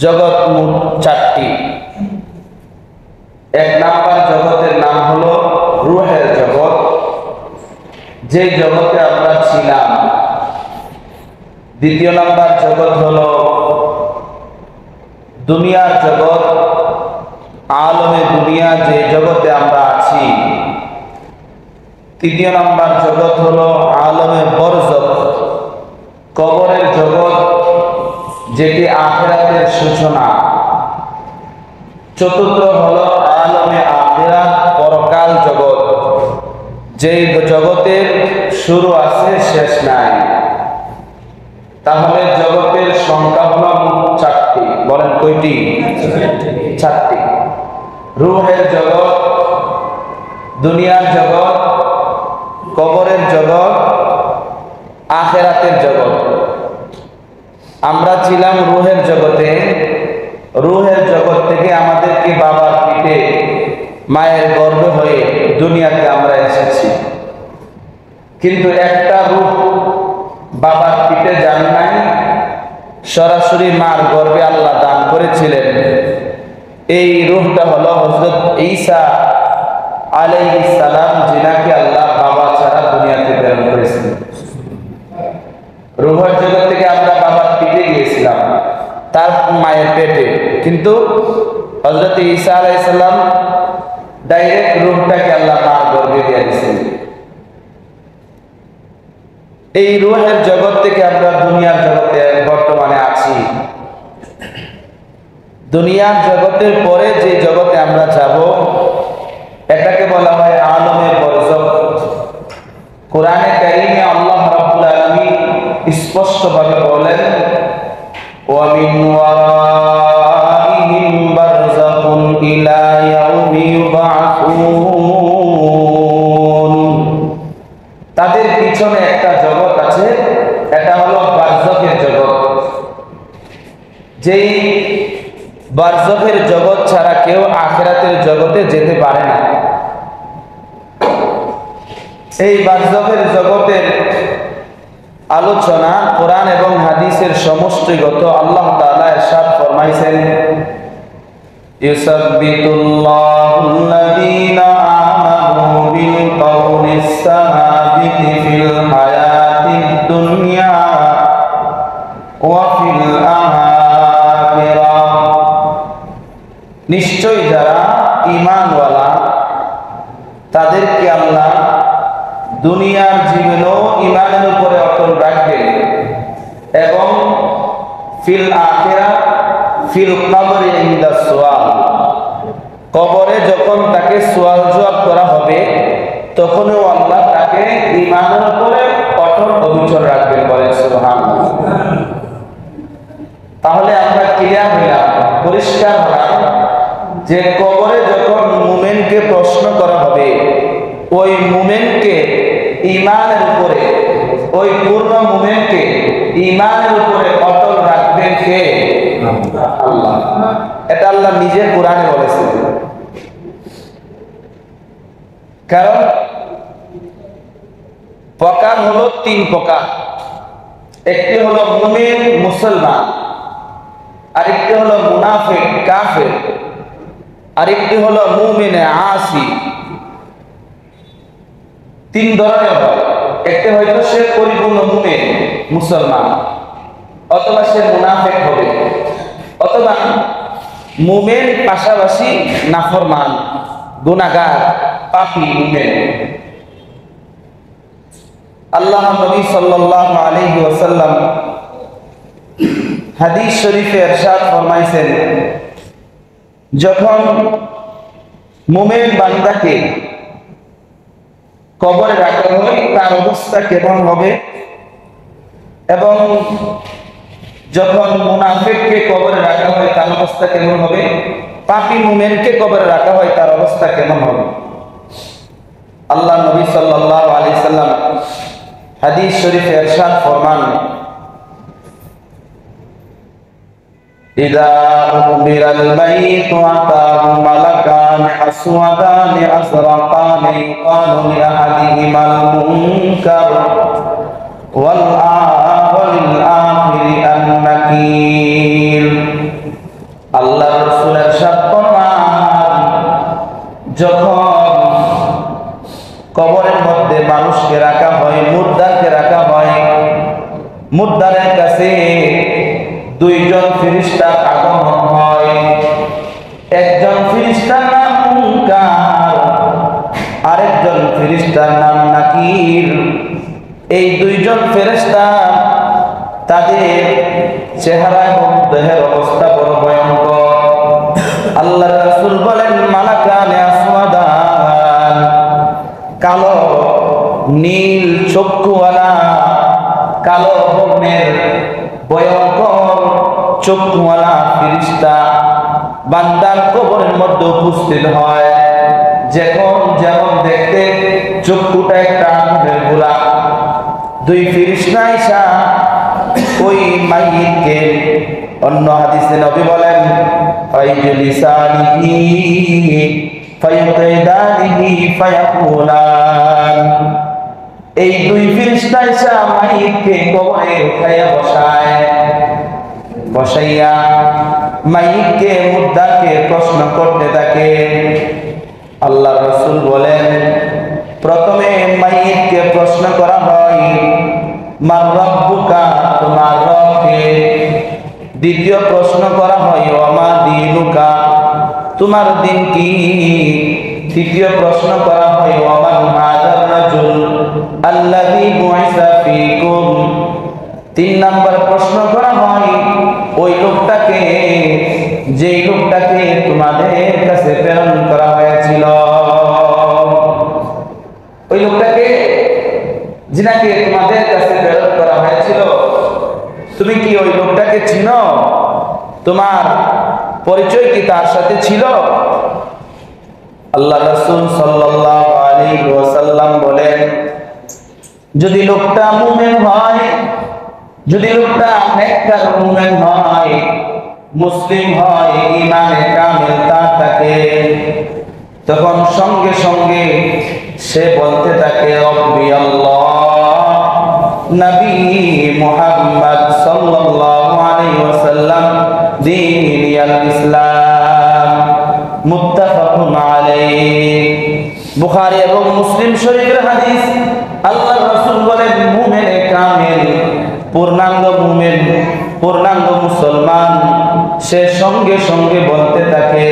জগৎ মোট চারটি। এক নাম্বার জগতের নাম হলো রূহের জগৎ, যে জগতে আমরা ছিলাম। দ্বিতীয় নাম্বার জগৎ হলো দুনিয়ার জগৎ, আলমে দুনিয়া, যে জগতে আমরা আছি। তৃতীয় নাম্বার জগৎ হলো আলমে বরজখ, কবরের জগৎ, যেটি আখিরাতের সূচনা। চতুর্থ হলো আলমে আখিরাত, পরকাল জগৎ, যেই জগতের শুরু আছে শেষ নাই। তাহলে জগতের সংখ্যা হলো চারটি। বলেন কয়টি? চারটি। রূহের জগৎ, দুনিয়ার জগৎ, কবরের জগৎ, আখিরাতের জগৎ। আমরা ছিলাম রূহের জগতে। রূহের জগৎ থেকে আমাদেরকে বাবার পিঠে মায়ের গর্ভে হয়ে দুনিয়াতে আমরা এসেছি। কিন্তু একটা রূহ বাবার পিঠে যান নাই, সরাসরি মার গর্ভে আল্লাহ দান করেছিলেন। এই রূহটা হলো হযরত ঈসা আলাইহিস সালাম, যিনাকে আল্লাহ বাবা ছাড়া দুনিয়াতে প্রেরণ করেছিলেন। রূহের জগৎ থেকে আমরা বাবার পিঠে গিয়েছিলাম, তার মায়ের পেটে, কিন্তু হযরত ঈসা আলাইহিস সালাম ডাইরেক্ট রূহটাকে আল্লাহ মার গর্ভে দিয়ে দিয়েছেন। এই রূহের জগৎ থেকে আমরা দুনিয়ার জগতে বর্তমানে আছি। দুনিয়ার জগতের পরে যে জগতে আমরা যাব, এটাকে বলা হয় আলমে বরজখ। কোরআনে কারীমে আল্লাহ রাব্বুল আলামিন স্পষ্টভাবে বলেন, ওয়া মিন ওয়ারাইহিম বারযাখুন ইলা ইয়াউমি ইউবআসুন। তাদের পিছনে একটা জগৎ আছে, এটা হলো বারযাখের জগৎ। যেই বারযাখের জগৎ ছাড়া কেউ আখিরাতের জগতে যেতে পারে না। এই বারযাখের জগতের আলোচনা কোরআন এবং হাদিসের সমষ্টিগত। আল্লাহ তাআলা ইরশাদ ফরমাইছেন, ইউসাব্বিতুল্লাহুল্লাযীনা আমানু বিল কওলিস সাবিতি ফিল হায়াতিদ দুনিয়া ওয়া ফিল আখিরাহ। নিশ্চয় যারা ঈমানওয়ালা তাদেরকে আল্লাহ দুনিয়ার জীবনেও ঈমানের উপরে অটল রাখবেন, এবং ফিল আখিরাহ ফিল কবরি ইনদা সুআল, কবরে যখন তাকে সুয়াল জবাব করা হবে তখনও আল্লাহ তাকে ঈমানের উপরে অটল অবিচল রাখবেন। বলেন সুবহানাল্লাহ। তাহলে আমরা ক্লিয়ার হইলাম, পরিষ্কার হলাম যে কবরে যখন মুমিনকে প্রশ্ন করা হবে, ওই মুমিনকে ঈমানের উপরে, ওই পূর্ণ মুমিনকে ঈমানের উপরে অটল রাখবেন কে? আল্লাহ। এটা আল্লাহ নিজে কোরআনে বলেছেন। কারণ প্রকার হলো তিন প্রকার। একটি হলো মুমিন মুসলমান, আরেকটি হলো মুনাফিক কাফের, আরেকটি হলো মুমিনে আসি। তিন ধরনের হয়। একটা হয়তো সে পরিপূর্ণ মুমিন মুসলমান, অথবা সে মুনাফিক হবে, অথবা মুমিন পাশাপাশি নাফরমান গুনাহগার পাপী মুমিন। আল্লাহ নবী সাল্লাল্লাহু আলাইহি ওয়াসাল্লাম হাদিস শরীফে ইরশাদ ফরমাইছেন, যখন মুমিন বান্দাকে কবরে রাখা হয় তার অবস্থা কেমন হবে, এবং যখন মুনাফিককে কবরে রাখা হয় তার অবস্থা কেমন হবে, পাপী মুমিনকে কবরে রাখা হয় তার অবস্থা কেমন হবে। আল্লাহ নবী সাল্লাল্লাহু আলাইহি সাল্লাম হাদিস শরীফে ইরশাদ ফরমান, ইযা উখবিরাল মাইতু আতাহু মালাকান আসওয়াদান আযরাকান ইউকালু লি আহাদিহিমাল মুনকার ওয়াল আখিরি আন-নাকির। আল্লাহ রাসূলের ইরশাদ ফরমান, যখন কবরের মধ্যে মানুষকে রাখা হয়, মুর্দাকে রাখা হয়, মুর্দারের কাছে দুইজন ফেরেশতা আগমন হয়। একজন ফেরেশতার নাম মুনকার, আরেকজন ফেরেশতার নাম নাকির। এই দুইজন ফেরেশতা, তাদের চেহারা এবং দেহের অবস্থা বড় ভয়ঙ্কর। আল্লাহ রাসূল বলেন, মালাকানে আসওয়াদান, কালো নীল চক্ষুওয়ালা, কালো বর্ণের ভয়ঙ্কর চক্ষুওয়ালা ফেরেশতা বান্দার কবরের মধ্যে উপস্থিত হয়। যেমন দেখতে চক্ষুটা একটা আগুনের গোলা। দুই ফেরেশতা আইসা ওই মাইয়িতকে, অন্য হাদিসে নবী বলেন, ফাইজলিসানিহি ফায়ুকাইদানিহি ফায়াকুলান, এই দুই ফেরেশতা আইসা মাইয়িতকে কবরে উঠাইয়া বসাইয়া মাইয়িতকে, মুর্দাকে প্রশ্ন করতে থাকে। আল্লাহ রাসূল বলেন, প্রথমে মাইয়িতকে প্রশ্ন করা হয়, মার রাব্বুকা, তোমার রব কে? দ্বিতীয় প্রশ্ন করা হয়, ওমা দীনুকা, তোমার দিন কি? তৃতীয় প্রশ্ন করা হয়, ওমান হাযার রাজুল আল্লাযী বুইসা ফীকুম। তিন নাম্বার প্রশ্ন করা হয়, ওই লোকটাকে, যেই লোকটাকে তোমাদের কাছে প্রেরণ করা হয়েছিল। ওই লোকটাকে, যিনাকে তোমাদের কাছে প্রেরণ করা হয়েছিল, তুমি কি ওই লোকটাকে চিনো? তোমার পরিচয় কি তার সাথে ছিল? আল্লাহ রাসূল সাল্লাল্লাহু আলাইহি ওয়াসাল্লাম বলেন, যদি লোকটা মুমিন হয়, যদি লোকটা নেককার মুমিন হয়, মুসলিম হয়, ঈমানে কামিল তার থাকে, তখন সঙ্গে সঙ্গে সে বলতে থাকে, রব্বি আল্লাহ, নবী মুহাম্মদ সাল্লাল্লাহু আলাইহি ওয়াসাল্লাম, দীনি আল ইসলাম, মুত্তাফাকুন আলাইহি। বুখারী এবং মুসলিম শরীফের হাদিস। আল্লাহ রাসূল বলেন, মুমিনে কামিল, পূর্ণাঙ্গ মুমিন, পূর্ণাঙ্গ মুসলমান, সে সঙ্গে সঙ্গে বলতে থাকে,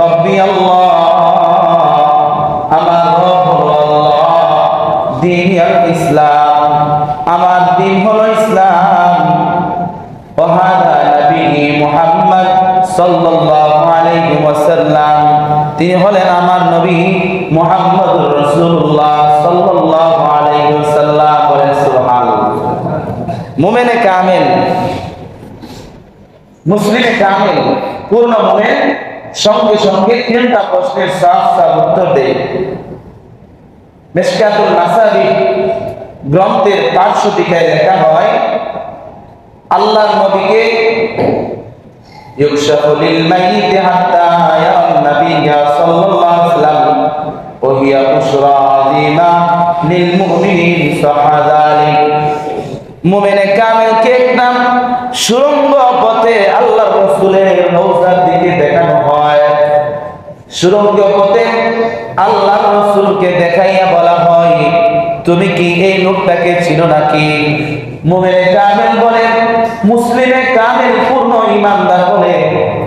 রব্বি আল্লাহ, আমার রব হলো আল্লাহ, দীনি আল ইসলাম, আমার দিন হলো ইসলাম, ওয়া হাদা নবী মুহাম্মদ সাল্লাল্লাহু আলাইহি ওয়াসাল্লাম, তিনি হলেন আমার নবী মুহাম্মদুর রাসূলুল্লাহ সাল্লাল্লাহু আলাইহি ওয়াসাল্লাম। বলেন সুবহানাল্লাহ। মুমিনে কামিল, মুসলিমে কামিল, পূর্ণ মুমিন সঙ্গে সঙ্গে তিনটা প্রশ্নের সাফ সাফ উত্তর দেয়। মিশকাতুল মাসাবিহ গ্রন্থের পার্শ্বদিকায় লেখা হয়, আল্লাহর নবীকে ইউকশাফু লিল মাইয়িত হাত্তা ইয়ারান নাবিয়্যা সাল্লাল্লাহু আলাইহি ওয়াসাল্লাম ওয়া হিয়া বুশরা আযীমা লিল মুমিনিন সাহাযালিক। মুমিনে কামিলকে একদম সুরঙ্গ পথে আল্লাহর রাসূলের রওজার দিকে দেখানো হয়। সুরঙ্গ পথে আল্লাহর রাসূলকে দেখাইয়া বলা হয়, তুমি কি এই লোকটাকে চিনো নাকি? মুমিনে কামিল বলে, মুসলিমে কামিল পূর্ণ ঈমানদার বলে,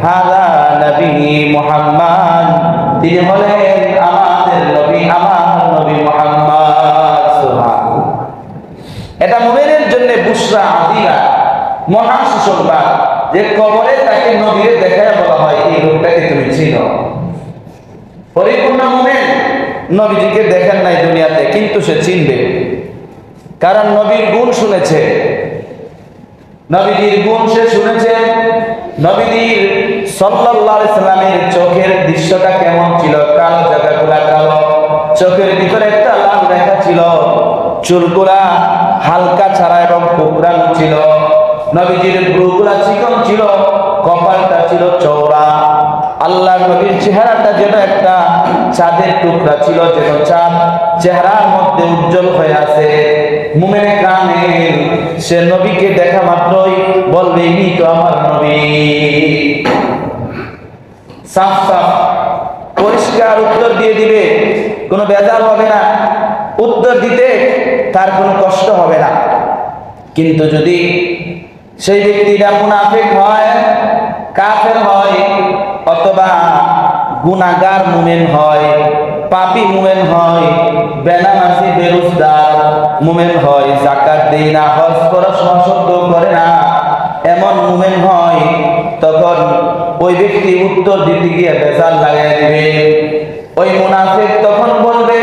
হাদা নবী মুহাম্মদ, তিনি হলেন আমাদের নবী, আমার নবী মুহাম্মদ। সুবহানাল্লাহ। এটা মুমিনের জন্য বুশরা আযীমা, মহা সুসংবাদ, যে কবরে তাকে নবীরে দেখায় বলা হয়, এই লোকটাকে তুমি চিনো। পরিপূর্ণ মুমিন নবীজিকে দেখেন নাই দুনিয়াতে, কিন্তু সে চিনবে, কারণ নবীর গুণ শুনেছে, নবীজির গুণ সে শুনেছে। নবীজির সাল্লাল্লাহু আলাইহি সাল্লামের চোখের দৃশ্যটা কেমন ছিল? কালো জায়গাগুলা কালো, চোখের ভিতরে একটা লাল রেখা ছিল, চুলগুলা হালকা ছাড়া এবং কোকড়ানো ছিল, নবীজির ভ্রুগুলা চিকন ছিল, কপালটা ছিল চওড়া। আল্লাহ নবীর চেহারাটা যেন একটা চাঁদের টুকরা ছিল, যেন চাঁদ চেহারার মধ্যে উজ্জ্বল হয়ে আছে। মুমিনে কামিল সে নবীকে দেখা মাত্রই বলবে, ইনি তো আমার নবী। সাফ সাফ পরিষ্কার উত্তর দিয়ে দিবে, কোনো ভেজাল হবে না, উত্তর দিতে তার কোনো কষ্ট হবে না। কিন্তু যদি সেই ব্যক্তিটা মুনাফিক হয়, কাফের হয়, অথবা গুনাহগার মুমিন হয়, পাপী মুমিন হয়, বেনামাজি বেরোজগার মুমিন হয়, যাকাত দেয় না, হজ করার সমর্থ করে না, এমন মুমিন হয়, তখন ওই ব্যক্তি উত্তর দিতে গিয়ে ভেজাল লাগাই দিবে। ওই মুনাফিক তখন বলবে,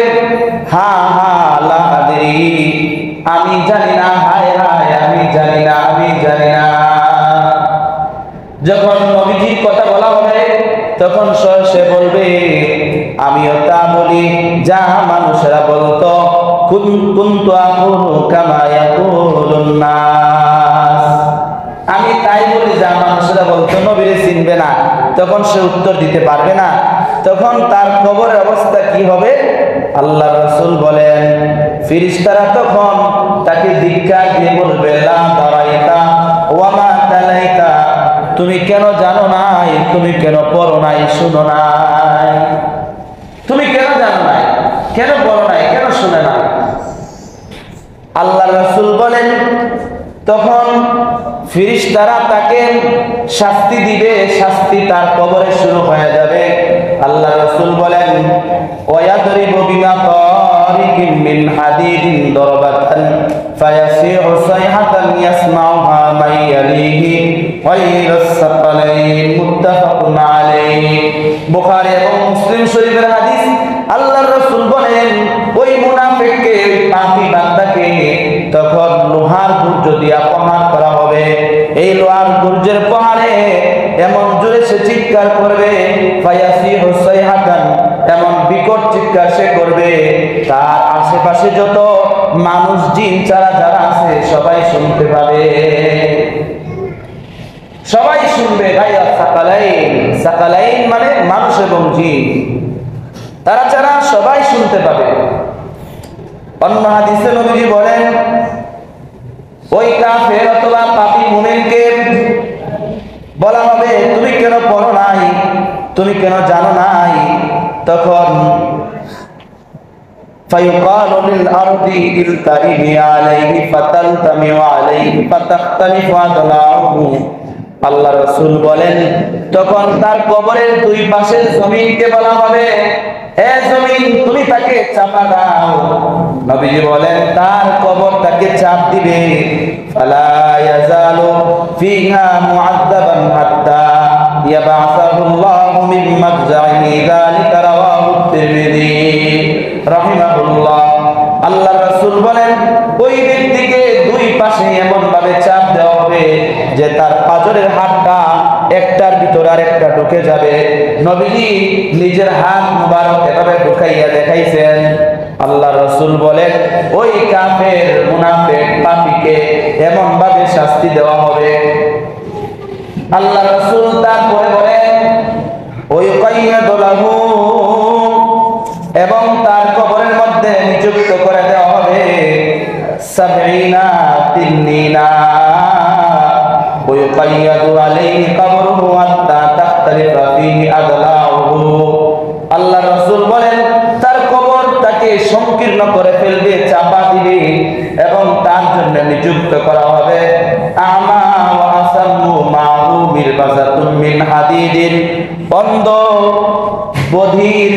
হা হা লা আদরি, আমি জানি না, হায় হায় আমি জানি না, আমি জানি না। যখন নবীজির কথা বলা হবে তখন সে বলবে, আমিও তা বলি যা মানুষেরা বলতো, কুনতু আকুলু কামা ইয়াকুলুন নাস, আমি তাই বলি যা মানুষেরা বলতো। নবীরে চিনবে না, তখন সে উত্তর দিতে পারবে না, তখন তার কবরের অবস্থা কি হবে? আল্লাহ রাসূল বলেন, ফেরেশতারা তখন তাকে ধিক্কার দিয়ে বলবে, লা দারাইতা ওয়া মা তালাইতা, তুমি কেন জানো নাই, তুমি কেন পড়ো নাই, শুনো নাই, তুমি কেন জানো নাই, কেন পড়ো নাই, কেন শুনে নাই। আল্লাহ রাসূল বলেন, তখন ফেরেশতারা তাকে শাস্তি দিবে, শাস্তি তার কবরে শুরু হয়ে যাবে। আল্লাহ রাসূল বলেন, ওয়ায়াদরিবু বিমা তারিকিম মিন হাদিদিন দরবাতান ফায়াসিহু সাইহাতান ইয়াসমাউহা মান ইয়ালিহি গায়রাস সাকালাইন, মুত্তাফাকুন আলাইহি। বুখারী এবং মুসলিম শরীফের হাদিস। আল্লাহর রাসূল বলেন, ওই মুনাফিককে, ওই পাপী বান্দাকে তখন লোহার গুর্জ দিয়া প্রহার করা হবে। এই লোহার গুর্জের প্রহারে এমন জোরে সে চিৎকার করবে, ফায়াসিহু সাইহাতান, এমন বিকট চিৎকার সে করবে, তার আশেপাশে যত মানুষ জিন যারা আছে সবাই শুনতে পাবে, সবাই শুনবে। গায়রাস সাকালাইন, সাকালাইন মানে মানুষ এবং জিন, তারা ছাড়া সবাই শুনতে পাবে। অন্য হাদিসে নবীজি বলেন, ওই কাফের অথবা পাপী মুমিনকে বলা হবে, তুমি কেন পড়ো নাই, তুমি কেন জানো নাই। তখন ফায়ুকালু লিল আরদি ইলতাইমি আলাইহি ফাতালতামিউ আলাইহি ফাতাখতালিফু আদলাহু। আল্লাহ রাসূল বলেন, তখন তার কবরের দুই পাশের জমিনকে বলা হবে, হে জমিন তুমি তাকে চাপা দাও। নবীজি বলেন, তার কবর তাকে চাপ দিবে, ফালা ইয়াজালু ফিহা মুআযযাবান হাত্তা ইয়াবআসাহুল্লাহু মিন মারজাইহি, যালিকা রাওয়াহু তিরমিযি রাহিমাহুল্লাহ। আল্লাহ রাসূল বলেন, ওই ব্যক্তিকে দুই পাশে এমন ভাবে চাপ দেওয়া হবে যে তার পাজরের হাতটা একটার ভিতর আরেকটা ঢুকে যাবে। নবীজি নিজের হাত মুবারক এভাবে ঢুকাইয়া দেখাইছেন। আল্লাহ রাসূল বলেন, ওই কাফের মুনাফিক পাপীকে এমন ভাবে শাস্তি দেওয়া হবে। আল্লাহ রাসূল তারপরে বলেন, ওই কাইয়াদু লাহু, এবং তার কবরের মধ্যে নিযুক্ত করে দেওয়া হবে 70 তিন্নিনা, ওই কাইয়াদু আলাইহি কবরুহু হাত্তা তাখতালিফা ফিহি আদলাহু। আল্লাহ রাসূল বলেন, তার কবর তাকে সংকীর্ণ করে ফেলবে, চাপা দিবে, এবং তার জন্য নিযুক্ত করা হবে আমা ওয়া আসাম্মু মাহু মিরবাজাতুম মিন হাদিদিন, অন্ধ বধির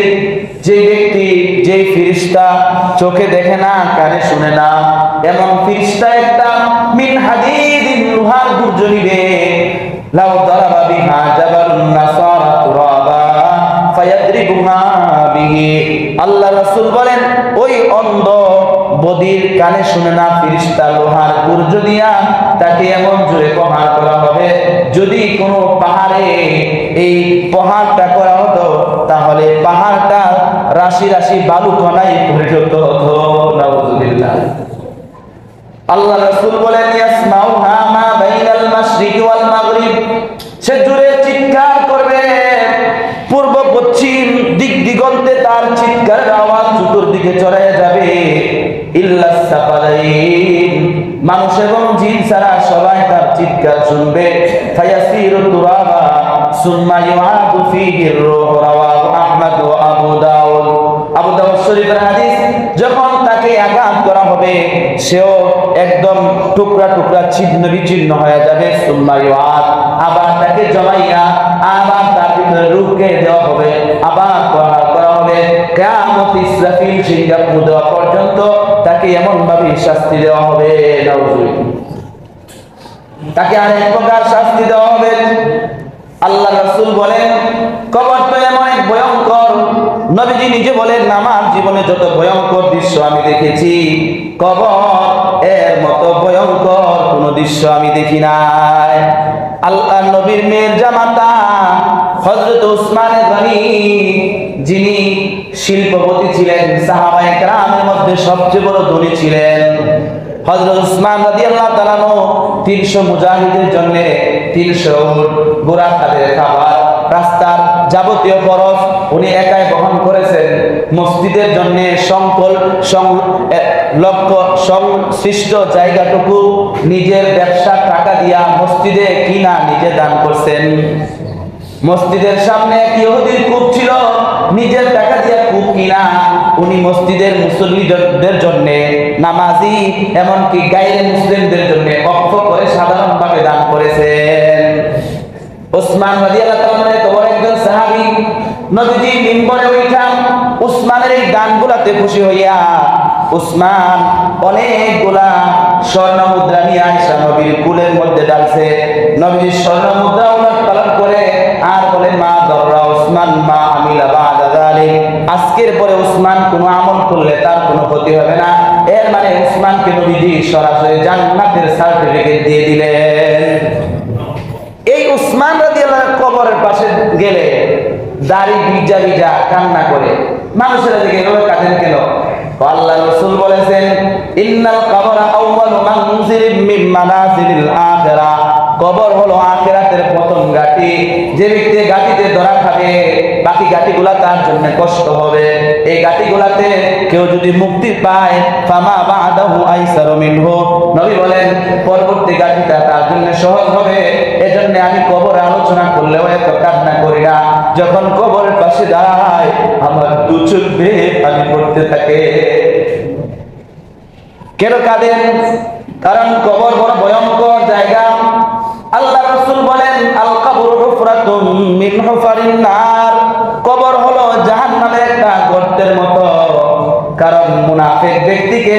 যে ব্যক্তি, যে ফেরেশতা চোখে দেখে না, কানে শুনে না, এমন ফেরেশতা একটা মিন হাদিদিন, লোহার গুর্জ নিবে, লাউ দারাবা বিহা জাবালুন নাসারা তুরাবা ফায়াদরিবুহা বিহি। আল্লাহ রাসূল বলেন, ওই অন্ধ বধির কানে শুনে না ফেরেশতা লোহার গুর্জ দিয়া তাকে এমন জোরে প্রহার করা হবে, যদি কোনো পাহাড়ে এই প্রহারটা করা হতো তাহলে পাহাড়টা রাশি রাশি বালু কণায় পরিণত হতো। নাউযুবিল্লাহ। আল্লাহ রাসূল বলেন, ইয়াসমাউহা মা বাইনাল মাশরিকি ওয়াল মাগরিব, সে জোরে চিৎকার করবে, পূর্ব পশ্চিম দিক দিগন্তে তার চিৎকারের আওয়াজ চতুর্দিকে ছড়িয়ে যাবে। ইল্লাস সাফালাইন, মানুষ এবং জিন ছাড়া সবাই তার চিৎকার শুনবে। ফায়াসিরু তুরাবা সুম্মা ইউআদু ফীহি আর-রূহ, রাওয়াহু আহমদ ওয়া আবু দাউদ। আবু দাউদ শরীফের হাদিস। যখন তাকে আঘাত করা হবে সেও একদম টুকরা টুকরা ছিন্ন বিচ্ছিন্ন হয়ে যাবে। সুম্মা ইউআদ, আবার তাকে জমাইয়া আবার তার ভিতরে রূহকে দেওয়া হবে, আবার করা হবে। কিয়ামত ইসরাফিল সিঙ্গাপুর দেওয়া পর্যন্ত তাকে এমন ভাবে শাস্তি দেওয়া হবে, তাকে আরেক প্রকার শাস্তি দেওয়া হবে। আল্লাহ রাসূল বলেন কবর তো এমন এক ভয়ঙ্কর, নবীজি নিজে বলেন আমার জীবনে যত ভয়ঙ্কর দৃশ্য আমি দেখেছি, কবর এর মতো ভয়ঙ্কর কোন দৃশ্য আমি দেখি নাই। আল্লাহ নবীর মেয়ের জামাতা হযরত উসমান গনি, যিনি শিল্পপতি ছিলেন, সাহাবায়ে কেরামের মধ্যে সবচেয়ে বড় ধনী ছিলেন, হযরত উসমান রাদিয়াল্লাহু তাআলা 300 মুজাহিদের জন্য 300 উট, ঘোড়া, তাদের খাবার, রাস্তার যাবতীয় খরচ উনি একাই বহন করেছেন। মসজিদের জন্য লক্ষ্য সংশ্লিষ্ট জায়গাটুকু নিজের ব্যবসার টাকা দিয়া মসজিদে কিনা নিজে দান করছেন। মসজিদের সামনে এক ইহুদির কূপ ছিল, নিজের টাকা দিয়ে কূপ কিনা উনি মসজিদের মুসল্লিদের জন্য, নামাজি এমনকি গায়রে মুসলিমদের জন্য অক্ষ করে সাধারণভাবে দান করেছেন। উসমান রাদিয়াল্লাহু তাআলা এত বড় একজন সাহাবী, নবীজি মিম্বরে উঠা উসমানের এই দানগুলাতে খুশি হইয়া উসমান অনেকগুলা স্বর্ণ মুদ্রা নিয়ে আয়েশা নবীর কুলের মধ্যে ডালছে। নবীজি স্বর্ণ মুদ্রা উলট পালট করে আর বলেন মা দররা উসমান মা আমিলা বাদা যালিক, আজকের পরে উসমান কোনো আমল করলে তার কোনো ক্ষতি হবে না। এর মানে উসমানকে নবীজি সরাসরি জান্নাতের সার্টিফিকেট দিয়ে দিলেন। এই উসমান রাদিয়াল্লাহু কবরের পাশে গেলে দাড়ি ভিজা ভিজা কান্না করে, মানুষেরা দেখে এভাবে কাঁদেন কেন? আল্লাহ রাসূল বলেছেন ইন্নাল কবরা আউয়ালু মানজিলিন মিন মানাজিলিল আখিরাহ, কবর হলো আখিরাতের প্রথম ঘাটি। যে ব্যক্তি ঘাটিতে ধরা খাবে বাকি ঘাটিগুলা তার জন্য কষ্ট হবে। এই ঘাটিগুলাতে কেউ যদি মুক্তি পায় ফামা বাদাহু আইসারু মিনহু, নবী বলেন পরবর্তী ঘাটিটা তার জন্য সহজ হবে। এজন্য আমি কবরে আলোচনা করলেও এত কান্না করি না। যখন কবরের পাশে দাঁড়াই আমার দু চোখ বেয়ে পানি পড়তে থাকে। কেন কাঁদেন? কারণ কবর বড় ভয়ঙ্কর জায়গা। আল্লাহ রাসূল বলেন আল কবরু হুফরাতুম মিন হুফারিন নার, কবর হলো জাহান্নামের একটা গর্তের মতো। কারণ মুনাফিক ব্যক্তিকে,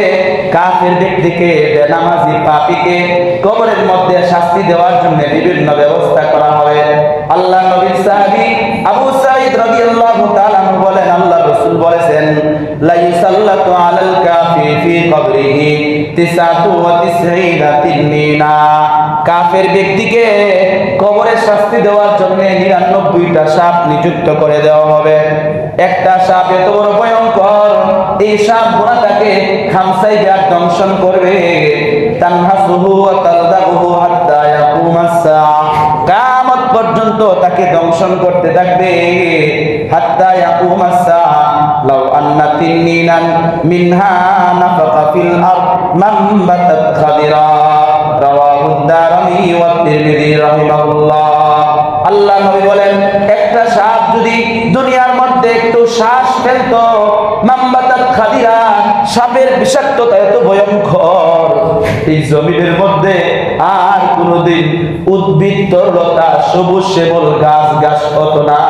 কাফের ব্যক্তিকে, বেনামাজি পাপীকে কবরের মধ্যে শাস্তি দেওয়ার জন্য বিভিন্ন ব্যবস্থা করা হবে। আল্লাহ নবীর সাহাবী আবু সাঈদ রাদিয়াল্লাহু তাআলা বলেন আল্লাহ রাসূল বলেছেন লা ইউসাল্লাতু আলাল কাফির ফি কবরিহি 99 তিন্নিনা, কাফের ব্যক্তিকে কবরে শাস্তি দেওয়ার জন্য 99টা সাপ নিযুক্ত করে দেওয়া হবে। একটা সাপ এত বড় ভয়ঙ্কর, এই সাপ গোনাটাকে খামসাইয়া দংশন করবে। তানহাসুহু ওয়া তালদাগুহু হাত্তা ইয়াকুমাস সাআ, কিয়ামত পর্যন্ত তাকে দংশন করতে থাকবে। হাত্তা ইয়াকুমাস সাআ লাউ আন্না তিন্নিনান মিনহা নাফাকা ফিল আরদ মামবাতাত খাদিরা, রাওয়াহু দারামি ওয়া তিরমিজি রাহিমাহুল্লাহ। আল্লাহ নবী বলেন একটা সাপ যদি দুনিয়ার মধ্যে একটু শ্বাস ফেলতো, মামবাতাত খাদিরা, সাপের বিষাক্ততা এত ভয়ঙ্কর, এই জমিনের মধ্যে আর কোনোদিন উদ্ভিদ তরলতা সবুজ শ্যামল গাছ হতো না।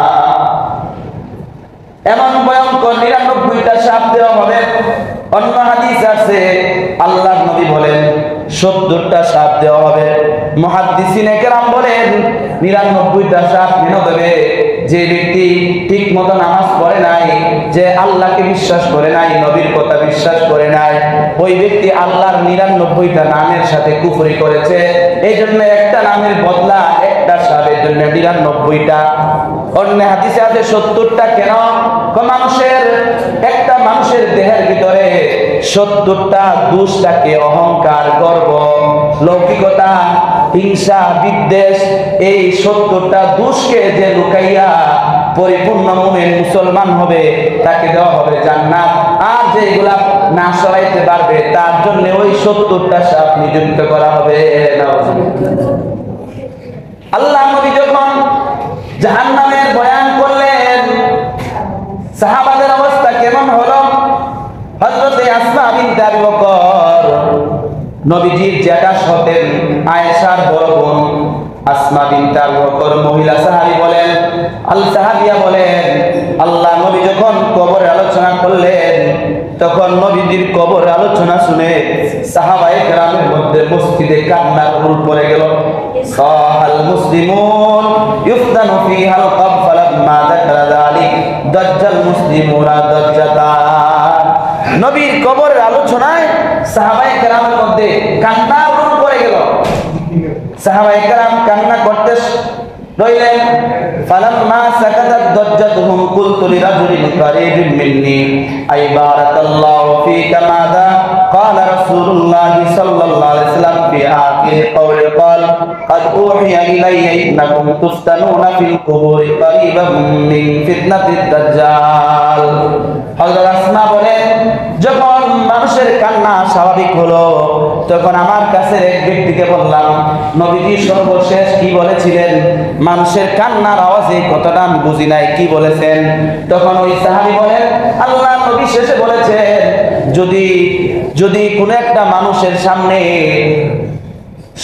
এমন ভয়ঙ্কর 99টা সাপ দেওয়া হবে। অন্য হাদিস আছে আল্লাহ নবী বলেন 70টা সাপ দেওয়া হবে। মুহাদ্দিসিনে কেরাম বলেন 99টা সাপ কেন দেবে? যে ব্যক্তি ঠিক মতো নামাজ পড়ে নাই, যে আল্লাহকে বিশ্বাস করে নাই, নবীর কথা বিশ্বাস করে নাই, ওই ব্যক্তি আল্লাহর 99টা নামের সাথে কুফরি করেছে। এই জন্য একটা নামের বদলা একটা সাপের জন্য 99টা। অন্য হাদিসে আছে 70টা। কেন? মানুষের একটা মানুষের দেহের ভিতরে 70টা দোষ থাকে, অহংকার, গর্ব, লৌকিকতা, হিংসা, বিদ্বেষ। এই 70টা দোষকে যে লুকাইয়া পরিপূর্ণ মুমিন মুসলমান হবে তাকে দেওয়া হবে জান্নাত। আর যেগুলা না সরাইতে পারবে তার জন্য ওই 70টা সাপ নিযুক্ত করা হবে। আল্লাহ নবী যখন জাহান্নামের বয়ান করলেন, সাহাবাদের অবস্থা কেমন হলো? হযরতে আসমা বিনতে আবু বকর, নবীজির জ্যাঠা হতেন আয়েশার বড় বোন আসমা বিনতে আবু বকর, মহিলা সাহাবী বলেন, সাহাবিয়া বলেন, আল্লাহ নবী যখন কবরের আলোচনা করলেন, তখন নবীজির কবরের আলোচনা শুনে সাহাবায়ে কেরামের মধ্যে মসজিদে কান্নার রোল পড়ে গেল। সাহাল মুসলিমুন ইফতানু ফিহাল কব ফালাম্মা যাকারা যালিক দাজ্জাল মুসলিমুনা দাজ্জাতান। নবীর কবরের আলোচনায় সাহাবায়ে কেরামের মধ্যে কান্নার রোল পড়ে গেল। সাহাবায়ে কেরাম কান্না করতে রইলেন। ফালাম্মা সাকাতাত দাজ্জাতুহুম কুলতু লিরাজুলিন কারীবিন মিন্নি আই বারাকাল্লাহু ফীকা মাযা ক্বালা রাসূলুল্লাহ সাল্লাল্লাহু আলাইহি ওয়াসাল্লাম ফি আখির কওলি ক্বাল قد أوحي إلي إنكم تفتنون في القبور قريبا من فتنة الدجال। হযরত আসমা বলেন, যখন মানুষের কান্না স্বাভাবিক হলো, তখন আমার কাছে এক ব্যক্তিকে বললাম, নবীজি সর্বশেষ কি বলেছিলেন? মানুষের কান্নার আওয়াজে কতটা আমি বুঝি নাই, কি বলেছেন? তখন ওই সাহাবী বলেন, আল্লাহ নবী শেষে বলেছেন, যদি কোনো একটা মানুষের সামনে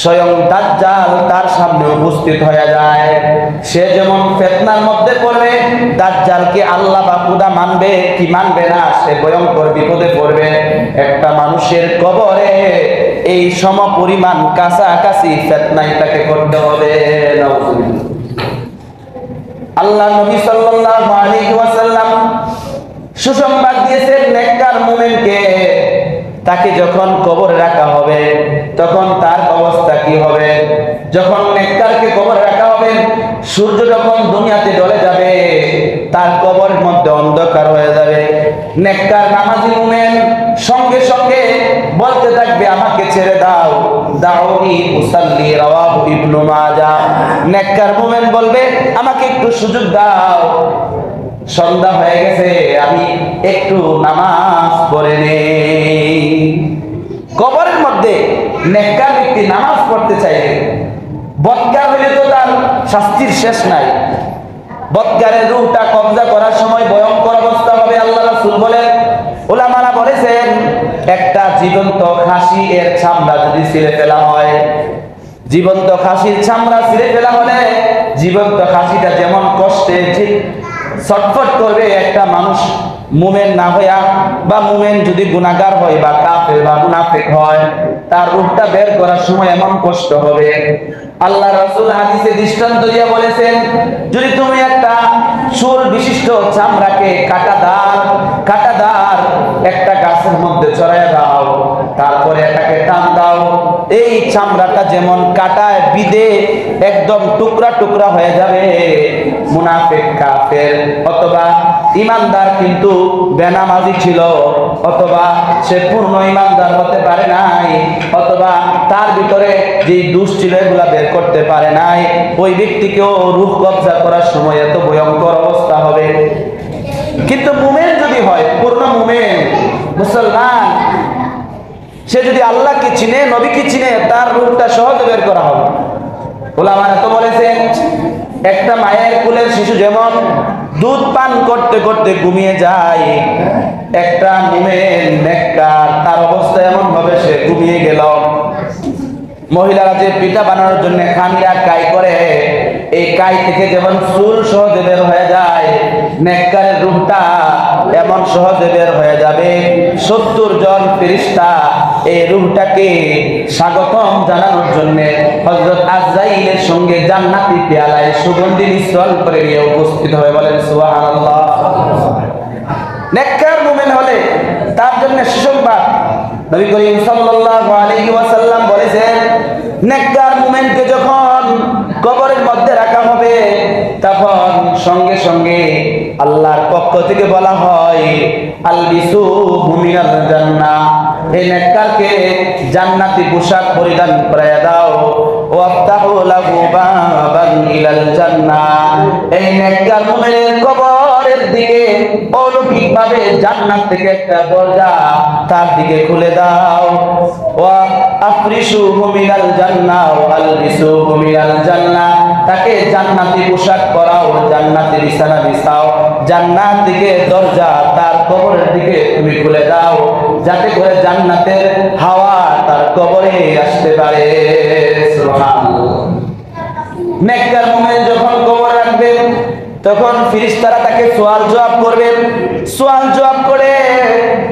স্বয়ং দাজ্জাল তার সামনে উপস্থিত হয়ে যায়, সে যেমন ফিতনার মধ্যে পড়বে, দাজ্জালকে আল্লাহ বা খোদা মানবে কি মানবে না, সে ভয়ঙ্কর বিপদে পড়বে। একটা মানুষের কবরে এই সমপরিমাণ কাছাকাছি ফিতনায় তাকে করতে হবে। আল্লাহ নবী সাল্লাল্লাহু আলাইহি ওয়াসাল্লাম সুসংবাদ দিয়েছেন নেককার মুমিনকে, তাকে যখন কবরে রাখা হবে তখন তার অবস্থা কি হবে? যখন নেককারকে কবরে রাখা হবে, সূর্য যখন দুনিয়াতে ঢলে যাবে, তার কবরের মধ্যে অন্ধকার হয়ে যাবে। নেককার নামাজি মুমিন সঙ্গে সঙ্গে বলতে থাকবে, আমাকে ছেড়ে দাও, দাউনি উসাল্লি, রাওয়াহু ইবনু মাজাহ। নেককার মুমিন বলবে, আমাকে একটু সুযোগ দাও, সন্ধ্যা হয়ে গেছে, আমি একটু নামাজ পড়ে নেই। কবরের মধ্যে নেককার ব্যক্তি নামাজ পড়তে চাইবে, বদকার হইলে তো তার শাস্তির শেষ নাই। বদকারের রূহটা কবজা করার সময় ভয়ঙ্কর অবস্থা হবে। আল্লাহ রাসূল বলেন, উলামারা বলেছেন, একটা জীবন্ত খাসি এর চামড়া যদি ছিঁড়ে ফেলা হয়, জীবন্ত খাসির চামড়া ছিঁড়ে ফেলা হলে জীবন্ত খাসিটা যেমন কষ্টে ছটফট করবে, একটা মানুষ মুমিন না হইয়া বা মুমিন যদি গুনাহগার হয় বা কাফের বা মুনাফিক হয়, তার রূহটা বের করার সময় এমন কষ্ট হবে। আল্লাহ রাসূল হাদিসে দৃষ্টান্ত দিয়ে বলেছেন, যদি তুমি একটা চুল বিশিষ্ট চামড়াকে কাঁটাদার একটা গাছের মধ্যে চড়াইয়া দাও, তারপরে এটাকে টান দাও, এই চামড়াটা যেমন কাটায় বিদে একদম টুকরা টুকরা হয়ে যাবে। মুনাফিক, কাফের অথবা ইমানদার কিন্তু বেনামাজি ছিল, অথবা সে পূর্ণ ইমানদার হতে পারে নাই, অথবা তার ভিতরে যে দোষ ছিল এগুলা বের করতে পারে নাই, ওই ব্যক্তিকেও রূহ কবজা করার সময় এত ভয়ঙ্কর অবস্থা হবে। কিন্তু মুমিন যদি হয়, পূর্ণ মুমিন মুসলমান, সে যদি আল্লাহকে চিনে, নবীকে চিনে, তার রূহটা সহজে বের করা হবে। উলামারা তো বলেছেন, একটা মায়ের কোলের শিশু যেমন দুধ পান করতে করতে ঘুমিয়ে যায়, একটা মুমিন নেককার তার অবস্থা এমন ভাবে সে ঘুমিয়ে গেল। মহিলারা যে পিঠা বানানোর জন্য খামিরা কাই করে, এই কাই থেকে যেমন চুল সহজে বের হয়ে যায়, নেককারের রূহটা এমন সহজে বের হয়ে যাবে। 70 জন ফেরেশতা এই রূহটাকে স্বাগতম জানানোর জন্য হযরত আজরাইলের সঙ্গে জান্নাতি পেয়ালায় সুগন্ধি মিশ্রণ করে নিয়ে উপস্থিত হয়ে বলেন সুবহানাল্লাহ। নেককার মুমিন হলে তার জন্য সুসংবাদ। নবী করিম সাল্লাল্লাহু আলাইহি ওয়াসাল্লাম বলেছেন, নেককার মুমিনকে যখন কবরের মধ্যে রাখা হবে, তখন সঙ্গে সঙ্গে আল্লাহর পক্ষ থেকে বলা হয় আলবিসুহু মিনাল জান্নাহ, এই নেককারকে জান্নাতি পোশাক পরিধান করায়া দাও। ওয়াফতাহু লাহু বাবান ইলাল জান্নাহ, এই নেককার মুমিনের কবরের দিকে অলৌকিকভাবে জান্নাত থেকে একটা দরজা তার দিকে খুলে দাও। ওয়া আফরিশুহু মিনাল জান্নাহ ওয়া আলবিসুহু মিনাল জান্নাহ, তাকে জান্নাতি পোশাক পরাও, জান্নাতি বিছানা বিছাও, জান্নাত থেকে দরজা তার কবরের দিকে তুমি খুলে দাও, যাতে করে জান্নাতের হাওয়া তার কবরে আসতে পারে। সুবহানাল্লাহ। নেককার মুমিন যখন কবর রাখবে তখন ফেরেশতারা তাকে সওয়াল জবাব করবে। সওয়াল জবাব করে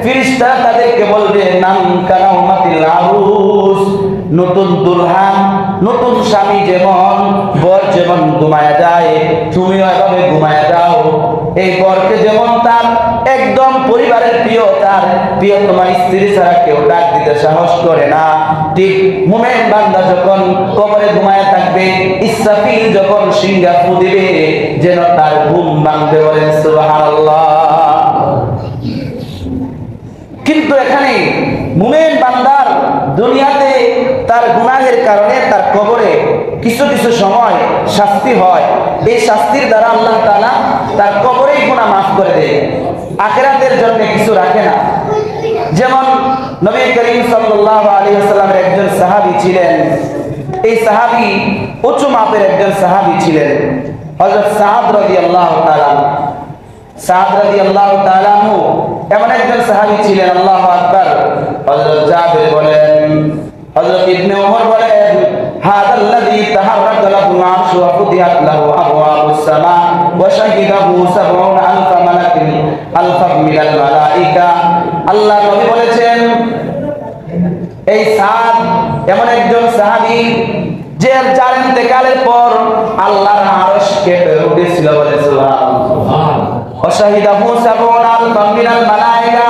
ফেরেশতারা তাদেরকে বলবে নাম কানা উম্মাতিল আরুস, নতুন দুলহান নতুন স্বামী যেমন বর যেমন ঘুমায়া যায়, তুমিও এভাবে ঘুমায়া যাও। এই বরকে যেমন তার একদম পরিবারের প্রিয়, তার প্রিয় তোমার স্ত্রী ছাড়া কেউ ডাক দিতে সাহস করে না, ঠিক মুমিন বান্দা যখন কবরে ঘুমায়া থাকবে, ইসরাফিল যখন সিংহা ফু দিবে যেন তার ঘুম ভাঙবে। বলেন সুবহানাল্লাহ। কিন্তু এখানে মুমিন বান্দার দুনিয়াতে তার গুনাহের কারণে তার কবরে কিছু কিছু সময় শাস্তি হয়, এই শাস্তির দ্বারা আল্লাহ তাআলা তার কবরেই গুনাহ মাফ করে দেয়, আখিরাতের জন্য কিছু রাখে না। যেমন নবী করিম সাল্লাল্লাহু আলাইহি ওয়াসাল্লামের একজন সাহাবী ছিলেন, এই সাহাবী উঁচু মাপের একজন সাহাবী ছিলেন, হযরত সাদ রাদিয়াল্লাহু তাআলা। সাদ রাদিয়াল্লাহু তাআলা এমন একজন সাহাবী ছিলেন, আল্লাহু আকবার। হযরত জাবের বলেন, হযরত ইবনে ওমর বলেন, হাদাল্লাযী তাহাররাকা লাহু আরশু ওয়া ফুতিহাত লাহু আবওয়াবুস সামা ওয়া শাহিদাহু ৭০,০০০ মালাকিন আলফা মিনাল মালাইকা। আল্লাহ নবী বলেছেন, এই সাদ এমন একজন সাহাবী যে যার ইন্তেকালের পর আল্লাহর আরশ কেঁপে উঠেছিল। বলে সুবহানাল্লাহ। ওয়াশাহিদাহু ৭০,০০০ মিনাল মালাইকা,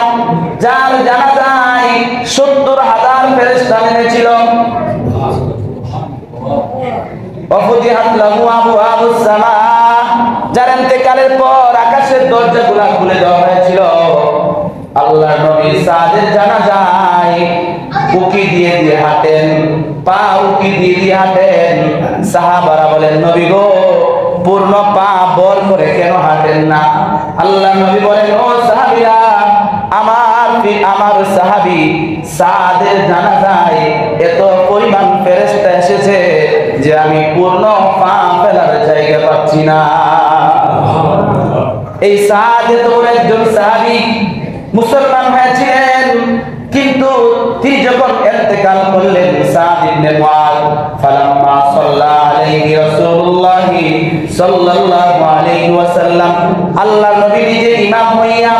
যার জানাজায় ৭০,০০০ ফেরেশতা নেমেছিল। ওয়াফুতিহাত লাহু আবওয়াবুস সামা, যার ইন্তেকালের পর আকাশের দরজাগুলো খুলে দেওয়া হয়েছিল। আল্লাহর নবী সাদের জানাজায় উকি দিয়ে দিয়ে হাঁটেন, পা উকি দিয়ে দিয়ে হাঁটেন। সাহাবারা বলেন, নবী গো, পূর্ণ পা বর করে কেন হাঁটেন না? আল্লাহ নবী বলেন, ও সাহাবীরা, আমার সাহাবী সাদের জানাজায় এত পরিমাণ ফেরেশতা এসেছে যে আমি পূর্ণ পা ফেলার জায়গা পাচ্ছি না। এই সাদ এত বড় একজন সাহাবী, মুসলমান হয়েছিলেন, কিন্তু তিনি যখন ইন্তেকাল করলেন, সাদ ইবনে মুআয, ফালাম্মা সাল্লা আলাইহি রাসূলুল্লাহ সাল্লাল্লাহু আলাইহি ওয়াসাল্লাম, আল্লাহর নবী নিজে ইমাম হইয়া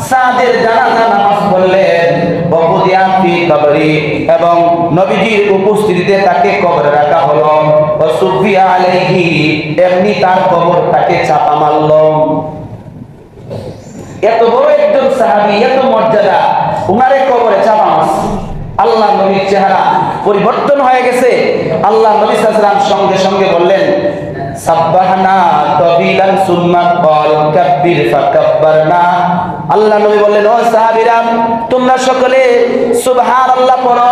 সাদের জানাজা নামাজ পড়লেন। ওয়াকুদিয়া ফি কবরি, এবং নবীজির উপস্থিতিতে তাকে কবরে রাখা হলো। ওয়াসুফিয়া আলাইহি, এমনি তার কবরটাকে চাপা মারলো। এত বড় একজন সাহাবী, এত মর্যাদা, উনারে কবরে চাপা মারছে। আল্লাহ নবীর চেহারা পরিবর্তন হয়ে গেছে। আল্লাহ নবী সাল্লাল্লাহু আলাইহি ওয়াসাল্লাম সঙ্গে সঙ্গে বললেন, সাব্বাহনা তাবিলান সুম্মা ক্বাল কাব্বির ফাকাব্বারনা। আল্লাহ নবী বললেন, ও সাহাবীরা, তোমরা সকলে সুবহানাল্লাহ পড়ো।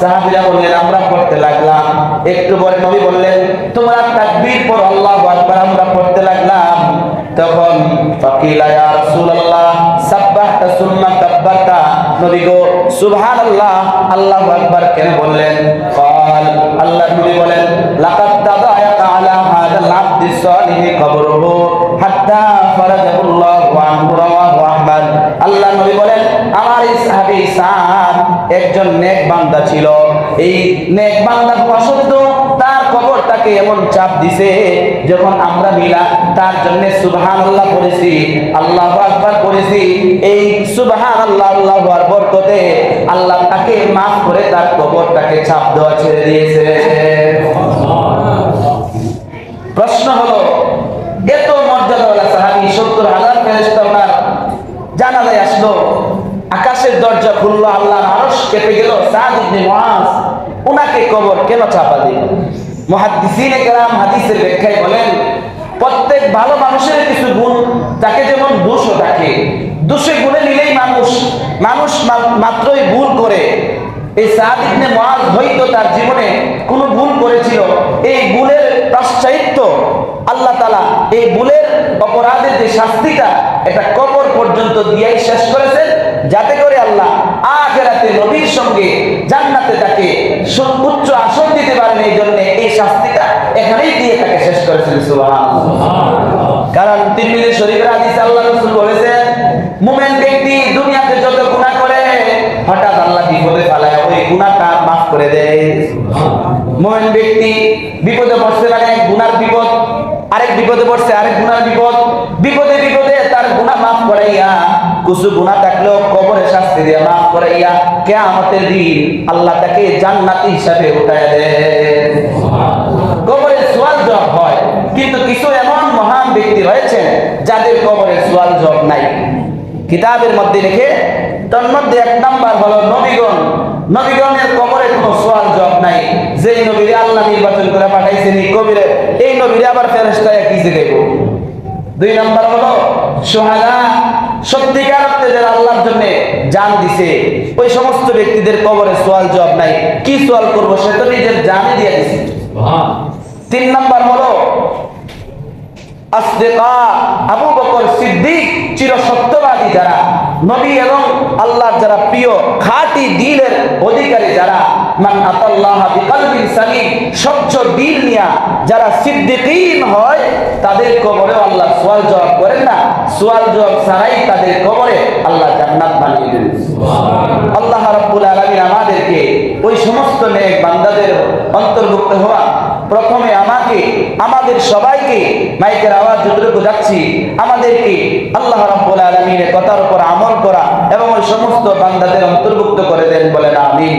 সাহাবীরা বললেন, আমরা পড়তে লাগলাম। একটু পরে নবী বললেন, তোমরা তাকবীর পড়ো, আল্লাহু আকবার, আমরা পড়তে লাগলাম। তখন ফাকিলা ইয়া রাসূলুল্লাহ সাব্বাহতা সুম্মা কাব্বারতা, নবী গো, সুবহানাল্লাহ আল্লাহু আকবার কেন বললেন? ক্বাল, আল্লাহ নবী বলেন, লাকাদ তাদায়াকা আলা হাদাল আবদি সালিহি কবরুহু হাত্তা ফারাজাহুল্লাহু আনহু, রাওয়াহু আহমদ। আল্লাহ নবী বলেন, আমার এই সাহাবী সাদ একজন নেক বান্দা ছিল। এই নেক বান্দা হওয়া সত্ত্বেও তার কবরটাকে এমন চাপ দিছে, যখন আমরা মিলা তার জন্য সুবহানাল্লাহ পড়েছি, আল্লাহু আকবার পড়েছি, এই সুবহানাল্লাহ আল্লাহু আকবার বরকতে আল্লাহ তাকে মাফ করে তার কবরটাকে চাপ দেওয়া ছেড়ে দিয়েছে। প্রশ্ন হলো, এত মর্যাদাওয়ালা সাহাবী, ৭০,০০০ ফেরেশতা ওনার জানাজায় আসলো, আকাশের দরজা খুললো, আল্লাহর আরশ কেঁপে গেল, সাদ ইবনে মুআয ওনাকে কবর কেন চাপা দিল? মুহাদ্দিসিনে কেরাম হাদিসের ব্যাখ্যায় বলেন, প্রত্যেক ভালো মানুষের কিছু গুণ তাকে যেমন দোষও ডাকে, দোষে গুণে নিলেই মানুষ মাত্রই ভুল করে। এই সাদ ইবনে মুআজ হয়তো তার জীবনে কোনো ভুল করেছিল, এই ভুলের প্রায়শ্চিত্ত আল্লাহ তাআলা এই ভুলের অপরাধের যে শাস্তিটা এটা কবর পর্যন্ত দিয়েই শেষ করেছেন, যাতে করে আল্লাহ আখিরাতে নবীর সঙ্গে জান্নাতে তাকে উচ্চ আসন দিতে পারেন। এই জন্য এই শাস্তিটা এখানেই দিয়ে তাকে শেষ করেছেন। সুবহানাল্লাহ। কারণ তিরমিজি শরীফের হাদিসে আল্লাহ রাসূল বলেছেন, মুমিন ব্যক্তি দুনিয়াতে যত গুনাহ করে হঠাৎ আল্লাহ বিপদে ফেলায় ওই গুনাহটা মাফ করে দেয়। মুমিন ব্যক্তি বিপদে পড়ছে মানে এক গুনার বিপদ, আরেক বিপদে পড়ছে আরেক গুনার বিপদ, বিপদে বিপদে তার গুনাহ মাফ করাইয়া, কিছু গুনাহ থাকলেও কবরে শাস্তি দিয়ে মাফ করাইয়া কিয়ামতের দিন আল্লাহ তাকে জান্নাতি হিসাবে উঠায় দেন। কবরে সওয়াল জবাব হয়, কিন্তু কিছু এমন মহান ব্যক্তি রয়েছেন যাদের কবরে সওয়াল জবাব নাই। কিতাবের মধ্যে লিখে তার মধ্যে এক নাম্বার হলো নবীগণ। নবীগণের কবরে কোনো সওয়াল জবাব নাই। যেই নবীরে আল্লাহ নির্বাচন করে পাঠাইছেন এই নবীরে আবার ফেরেশতায় কি জিগাইব। দুই নাম্বার হলো শুহাদা, সত্যিকার অর্থে যারা আল্লাহর জন্য জান দিছে ওই সমস্ত ব্যক্তিদের কবরে সওয়াল জবাব নাই। কি সওয়াল করব, সে তো নিজের জানই দিয়ে দিছে। তিন নাম্বার হলো আসদিকা, আবু বকর সিদ্দিক, চিরসত্যবাদী যারা, নবী এবং আল্লাহর যারা প্রিয় খাঁটি দিলের অধিকারী যারা, মান আতাল্লাহ বিকলবিন সালিম, স্বচ্ছ দিল নিয়া যারা সিদ্দিকিন হয় তাদের কবরে আল্লাহ সওয়াল জবাব করেন না। সওয়াল জবাব ছাড়াই তাদের কবরে আল্লাহ জান্নাত বানিয়ে দেন। আল্লাহ রাব্বুল আলামিন আমাদেরকে ওই সমস্ত নেক বান্দাদের অন্তর্ভুক্ত হওয়া, প্রথমে আমাকে আমাদের সবাইকে মাইকের আওয়াজ যতটুকু যাচ্ছি আমাদেরকে আল্লাহ রাব্বুল আলামিনের কথার উপর আমল করা এবং ওই সমস্ত বান্দাদের অন্তর্ভুক্ত করে দেন, বলেন আমিন।